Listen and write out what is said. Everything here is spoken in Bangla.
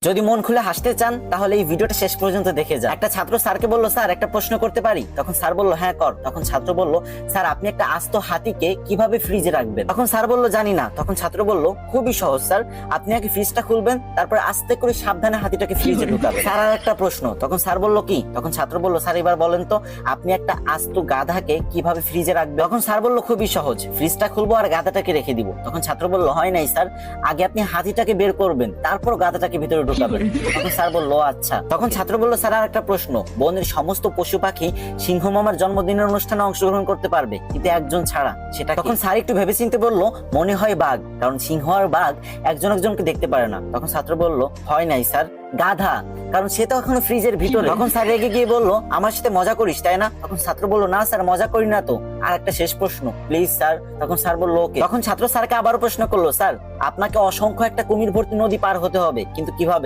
যদি মন খুলে হাসতে চান তাহলে এই ভিডিওটা শেষ পর্যন্ত দেখে যান। একটা ছাত্র স্যারকে বলল, স্যার একটা প্রশ্ন করতে পারি? তখন স্যার বলল, হ্যাঁ কর। তখন ছাত্র বলল, স্যার আপনি একটা আস্ত হাতিকে কিভাবে ফ্রিজে রাখবেন? তখন স্যার বলল, জানি না। তখন ছাত্র বলল, খুবই সহজ স্যার, আপনি আগে ফ্রিজটা খুলবেন, তারপর আস্তে করে সাবধানে হাতিটাকে ফ্রিজে ঢুকাবেন। স্যার আর একটা প্রশ্ন। তখন স্যার বলল, কি? তখন ছাত্র বলল, স্যার এবার বলেন তো আপনি একটা আস্ত গাধাকে কিভাবে ফ্রিজে রাখবেন? তখন স্যার বলল, খুবই সহজ, ফ্রিজটা খুলবো আর গাধাটাকে রেখে দিব। তখন ছাত্র বলল, হয় নাই স্যার, আগে আপনি হাতিটাকে বের করবেন, তারপর গাধাটাকে ভিতরে ঢুকাবেন। তখন স্যার বলল, আচ্ছা। তখন ছাত্র বলল, স্যার আর একটা প্রশ্ন, বনের সমস্ত পশু পাখি সিংহ মামার জন্মদিনের অনুষ্ঠানে অংশগ্রহণ করতে পারবে, কিন্তু একজন ছাড়া, সেটা কি? তখন স্যার একটু ভেবেচিন্তে বলল, মনে হয় বাঘ, কারণ সিংহ আর বাঘ একজন একজনকে দেখতে পারে না। তখন ছাত্র বলল, হয় নাই স্যার, গাধা, কারণ সে তো এখনো ফ্রিজের ভিতরে। তখন স্যার রেগে গিয়ে বলল, আমার সাথে মজা করিস তাই না? তখন ছাত্র বলল, না স্যার মজা করি না তো, আর একটা শেষ প্রশ্ন প্লিজ স্যার। তখন স্যার বলল, ওকে। তখন ছাত্র স্যারকে আবারও প্রশ্ন করলো, স্যার আপনাকে অসংখ্য একটা কুমির ভর্তি নদী পার হতে হবে, কিন্তু কিভাবে?